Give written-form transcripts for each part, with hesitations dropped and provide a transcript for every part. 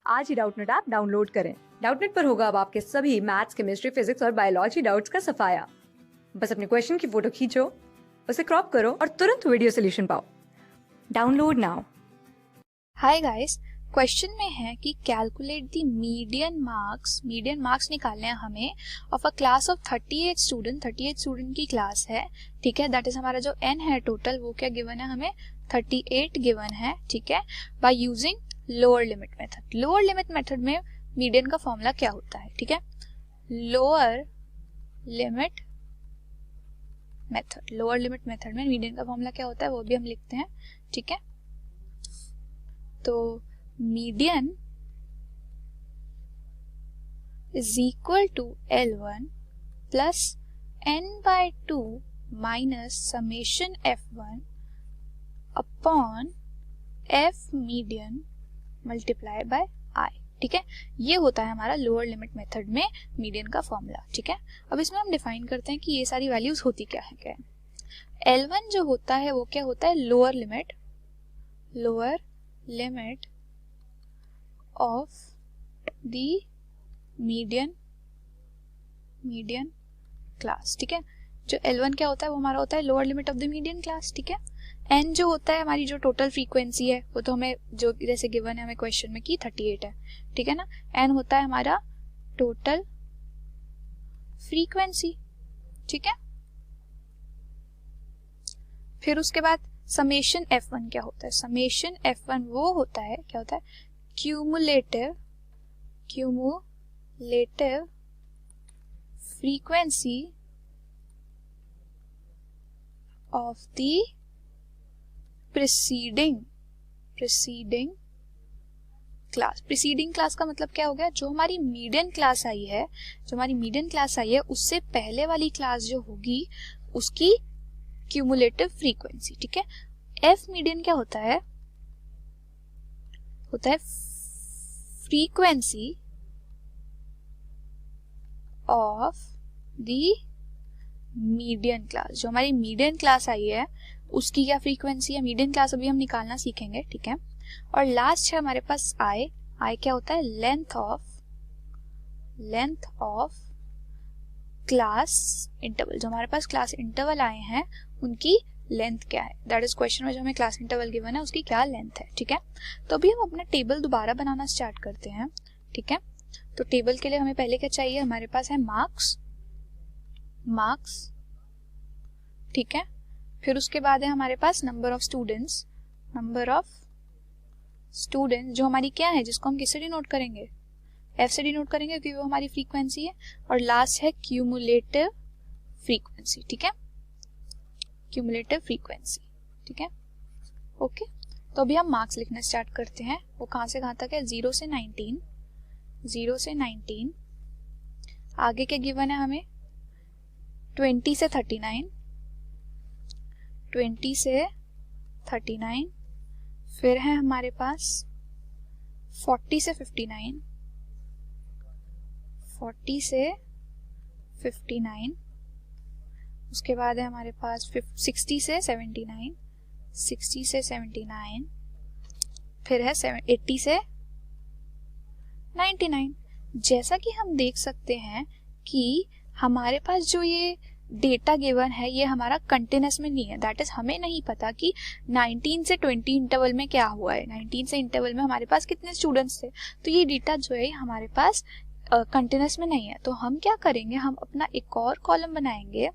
आज ही Doubtnut app download करें। Doubtnut पर होगा अब आपके सभी मैथ्स, केमिस्ट्री, फिजिक्स और बायोलॉजी डाउट्स का सफाया। बस अपने क्वेश्चन की फोटो खींचो, उसे क्रॉप करो और तुरंत वीडियो सोल्यूशन पाओ। Download now. Hi guys, question में है कि कैलकुलेट द मीडियन मार्क्स निकालने हैं हमें of a class of 38 student की क्लास है, ठीक है। दैट इज हमारा जो n है टोटल, वो क्या गिवन है, हमें 38 गिवन है, ठीक है। By using lower limit method. Lower limit method में मीडियन का फॉर्मूला क्या होता है, ठीक है। लोअर लिमिट मेथड में मीडियन का फॉर्मूला क्या होता है वो भी हम लिखते हैं, ठीक है। तो median is equal to L1 plus n/2 minus summation F1 upon F median multiply by I, ठीक है। ये होता है हमारा लोअर लिमिट मेथड में मीडियन का फॉर्मूला, ठीक है। अब इसमें हम डिफाइन करते हैं कि ये सारी वैल्यूज होती क्या है। L1 जो होता है वो क्या होता है, lower limit of the median class, ठीक है। जो L1 क्या होता है वो हमारा होता है lower limit of the median class, ठीक है। n जो होता है हमारी जो टोटल फ्रीक्वेंसी है वो तो हमें जो जैसे गिवन है हमें क्वेश्चन में कि 38 है, ठीक है ना। n होता है हमारा टोटल फ्रीक्वेंसी, ठीक है। फिर उसके बाद समेशन F1 क्या होता है, समेशन F1 वो होता है, क्या होता है, cumulative frequency of the preceding class का मतलब क्या हो गया, जो हमारी मीडियन क्लास आई है उससे पहले वाली क्लास जो होगी उसकी क्यूमुलेटिव फ्रीक्वेंसी, ठीक है। एफ मीडियन क्या होता है frequency of the median class. जो हमारी मीडियन क्लास आई है उसकी क्या फ्रीक्वेंसी है, मीडियन क्लास अभी हम निकालना सीखेंगे, ठीक है। और लास्ट है हमारे पास आई क्या होता है, लेंथ ऑफ क्लास इंटरवल। जो हमारे पास क्लास इंटरवल आए हैं उनकी लेंथ क्या है, दैट इज क्वेश्चन में जो हमें क्लास इंटरवल गिवन है उसकी क्या लेंथ है, ठीक है। तो अभी हम अपना टेबल दोबारा बनाना स्टार्ट करते हैं, ठीक है। तो टेबल के लिए हमें पहले क्या चाहिए, हमारे पास है मार्क्स, ठीक है। फिर उसके बाद है हमारे पास नंबर ऑफ स्टूडेंट्स जो हमारी क्या है, जिसको हम किससे डिनोट करेंगे, F से डिनोट करेंगे क्योंकि वो हमारी फ्रीक्वेंसी है। और लास्ट है क्यूमुलेटिव फ्रीक्वेंसी, ठीक है, क्यूमुलेटिव फ्रीक्वेंसी, ठीक है, ओके। तो अभी हम मार्क्स लिखना स्टार्ट करते हैं। वो कहां से कहां तक है, 0 से 19, आगे क्या गिवन है हमें, 20 से 39, फिर है हमारे पास 40 से 59, उसके बाद है हमारे पास 60 से 79, फिर है 80 से 99। जैसा कि हम देख सकते हैं कि हमारे पास जो ये डेटा गिवन है ये हमारा कंटिन्यूअस में नहीं है, दैट इज हमें नहीं पता कि 19 से 20 इंटरवल में क्या हुआ है, 19 से इंटरवल में हमारे पास कितने स्टूडेंट्स थे। तो ये डेटा जो है हमारे पास कंटिन्यूअस में नहीं है। तो हम क्या करेंगे, हम अपना एक और कॉलम बनाएंगे,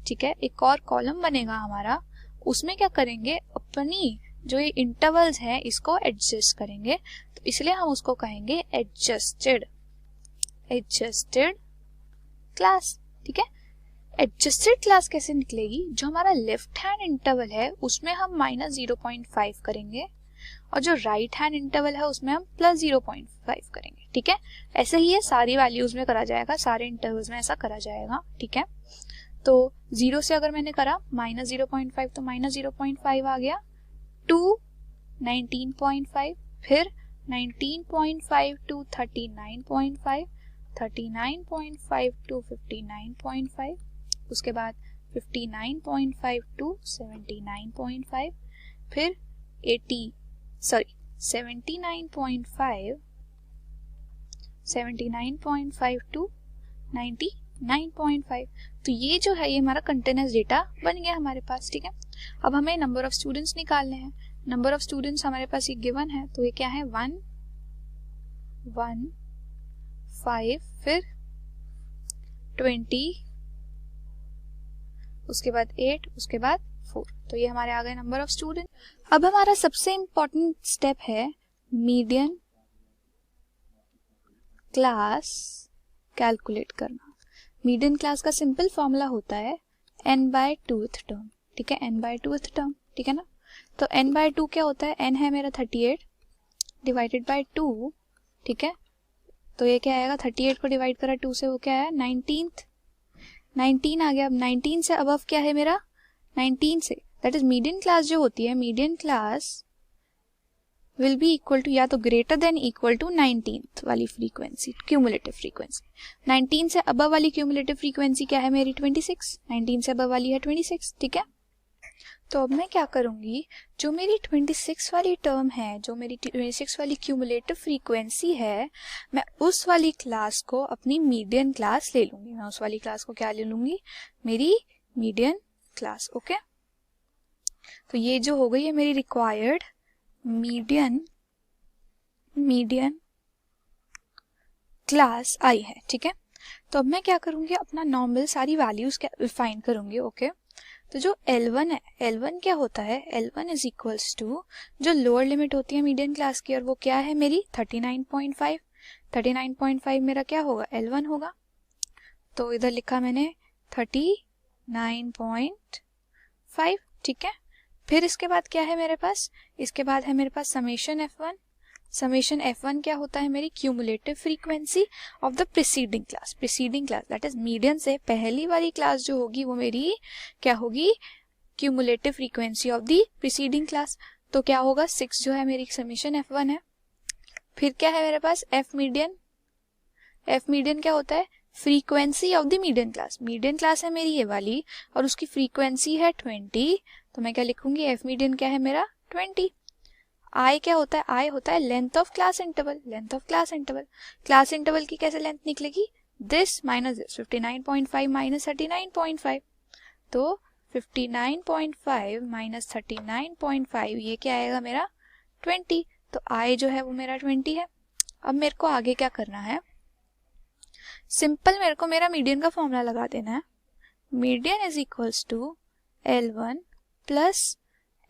ठीक है। एक और कॉलम बनेगा हमारा, उसमें क्या करेंगे, अपनी जो ये इंटरवल्स हैं इसको एडजस्ट करेंगे। तो इसलिए हम उसको कहेंगे एडजस्टेड क्लास, ठीक है। एडजस्टेड क्लास कैसे निकलेगी, जो हमारा लेफ्ट हैंड इंटरवल है उसमें हम -0.5 करेंगे और जो राइट हैंड इंटरवल है उसमें हम +0.5 करेंगे, ठीक है। ऐसे ही ये सारी वैल्यूज में करा जाएगा, सारे इंटरवल्स में ऐसा करा जाएगा, ठीक है। तो 0 से अगर मैंने करा -0.5 तो -0.5 आ गया, टू 19.5, फिर 19.5 टू 39.5, 39.5 टू 59.5, उसके बाद 59.5 टू 79.5, फिर 79.5 79.5 टू 99.5। तो ये जो है ये हमारा कंटिन्यूअस डेटा बन गया हमारे पास, ठीक है। अब हमें नंबर ऑफ स्टूडेंट्स निकालने हैं। नंबर ऑफ स्टूडेंट्स हमारे पास ये गिवन है, तो ये क्या है 1 1 5 फिर 20 उसके बाद 8 उसके बाद 4। तो ये हमारे आ गए नंबर ऑफ स्टूडेंट। अब हमारा सबसे इंपॉर्टेंट स्टेप है मीडियन क्लास कैलकुलेट करना। मीडियन क्लास का सिंपल फॉर्मूला होता है n/2th टर्म, ठीक है, n/2th टर्म, ठीक है ना। तो n/2 क्या होता है, n है मेरा 38 डिवाइडेड बाय 2, ठीक है। तो ये क्या आएगा, 38 को डिवाइड करा 2 से, वो क्या है 19 आ गया। अब 19 से अबव क्या है मेरा, 19 से, दैट इज मीडियन क्लास जो होती है, median class will be equal to या तो greater than equal to 19th वाली फ्रीक्वेंसी, क्यूमुलेटिव फ्रीक्वेंसी। 19 से अबव वाली क्यूमुलेटिव फ्रीक्वेंसी क्या है मेरी 26, 19 से अबव वाली है 26, ठीक है। तो अब मैं क्या करूंगी, जो मेरी 26 वाली टर्म है, जो मेरी 26 वाली क्यूमुलेटिव फ्रीक्वेंसी है, मैं उस वाली क्लास को अपनी मीडियन क्लास ले लूंगी। मैं उस वाली क्लास को क्या ले लूंगी, मेरी मीडियन क्लास, ओके। तो ये जो हो गई है मेरी रिक्वायर्ड मीडियन क्लास आई है, ठीक है। तो अब मैं क्या करूंगी, अपना नॉर्मल सारी वैल्यूज फाइंड करूंगी, ओके। तो जो L1 है, L1 क्या होता है, L1 इज इक्वल्स टू जो लोअर लिमिट होती है मीडियन क्लास की, और वो क्या है मेरी 39.5। 39.5 मेरा क्या होगा, L1 होगा। तो इधर लिखा मैंने 39.5, ठीक है। फिर इसके बाद क्या है मेरे पास, इसके बाद है मेरे पास समेशन F1। समेशन F1 क्या होता है, मेरी cumulative frequency of the preceding class. Preceding class that is median से पहली वाली क्लास जो होगी वो मेरी क्या होगी, cumulative frequency of the preceding class. तो क्या होगा, 6 जो है मेरी समेशन F1 है। फिर क्या है मेरे पास F मीडियन। F मीडियन क्या होता है, frequency of the median class. Median class है मेरी ये वाली और उसकी फ्रीक्वेंसी है 20, तो मैं क्या लिखूंगी, F मीडियन क्या है मेरा 20। I क्या होता है, I होता है length of class interval. Length of class interval, class interval की कैसे लेंथ निकलेगी, दिस माइनस दिस, 59.5 माइनस 39.5। तो 59.5 माइनस 39.5 ये क्या आएगा मेरा 20। तो I जो है वो मेरा 20 है। अब मेरे को आगे क्या करना है, सिंपल मेरे को मेरा मीडियन का फॉर्मूला लगा देना है। Median is equals to L1 plus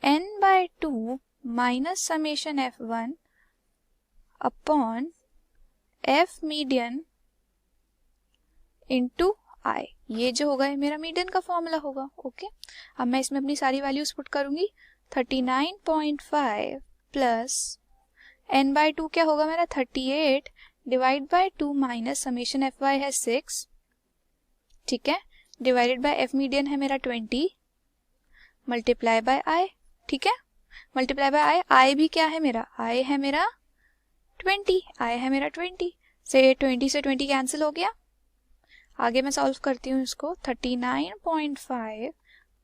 n/2 minus summation F1 upon F median into I। ये जो होगा ये मेरा मीडियन का फॉर्मूला होगा, ओके। अब मैं इसमें अपनी सारी वैल्यूज पुट करूंगी। 39.5 प्लस n/2 क्या होगा मेरा 38 divide by 2 minus summation Fy है 6, ठीक है, डिवाइडेड बाय F मीडियन है मेरा 20 मल्टीप्लाई बाय I, ठीक है, मल्टीप्लाई बाय I भी क्या है मेरा, I है मेरा 20, I है मेरा 20 से 20 से 20 कैंसिल हो गया। आगे मैं सॉल्व करती हूँ इसको। 39.5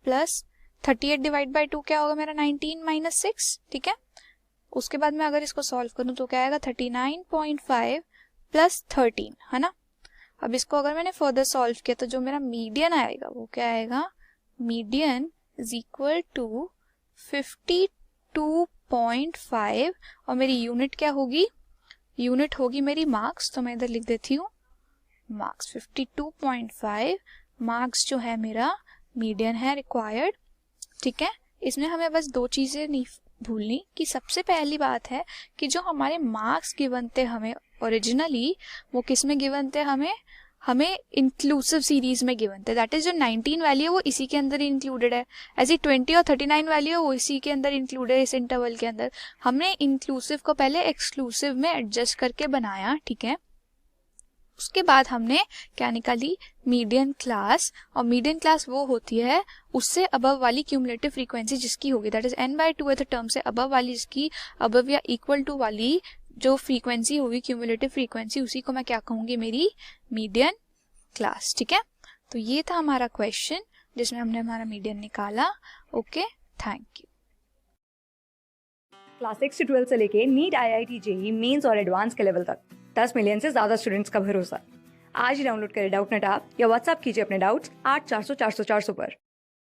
प्लस 38 डिवाइड बाय 2 क्या होगा मेरा 19 माइनस 6, ठीक है। उसके बाद मैं अगर इसको सॉल्व करूँ तो क्या आएगा 39.5 प्लस 13, है ना। अब इसको अगर मैंने फर्दर सॉल्व किया तो जो मेरा मीडियन आएगा वो क्या आएगा, मीडियन इज इक्वल टू 52.5 और मेरी यूनिट क्या होगी, यूनिट होगी मेरी मार्क्स। तो मैं इधर लिख देती हूँ मार्क्स। 52.5 मार्क्स जो है मेरा मीडियन है रिक्वायर्ड, ठीक है। इसमें हमें बस दो चीजें नहीं भूलनी कि सबसे पहली बात है कि जो हमारे मार्क्स गिवन थे हमें ओरिजिनली, वो किस में गिवन थे, हमें इंक्लूसिव सीरीज में गिवन थे। दैट इज जो 19 वैल्यू है वो इसी के अंदर ही इंक्लूडेड है। ऐसी 20 और 39 वैल्यू है वो इसी के अंदर इंक्लूडेड है, इस इंटरवल के अंदर। हमने इंक्लूसिव को पहले एक्सक्लूसिव में एडजस्ट करके बनाया, ठीक है। उसके बाद हमने क्या निकाली, मीडियन क्लास। और मीडियन क्लास वो होती है उससे अबव वाली क्यूमुलेटिव फ्रीक्वेंसी जिसकी होगी, दैट इज n/2th टर्म से अबव वाली, जिसकी अबव या इक्वल टू वाली जो फ्रीक्वेंसी होगी क्यूमुलेटिव फ्रीक्वेंसी, उसी को मैं क्या कहूंगी, मेरी मीडियन क्लास, ठीक है। तो ये था हमारा क्वेश्चन जिसमें हमने हमारा मीडियन निकाला। Okay, thank you. क्लास 6 से 12 से लेके नीट, IIT, JEE मेंस और एडवांस के लेवल तक 10 मिलियन से ज्यादा स्टूडेंट्स का भरोसा। आज ही डाउनलोड करें डाउटनेट ऐप या व्हाट्सएप कीजिए अपने डाउट्स 8400 400 400 पर।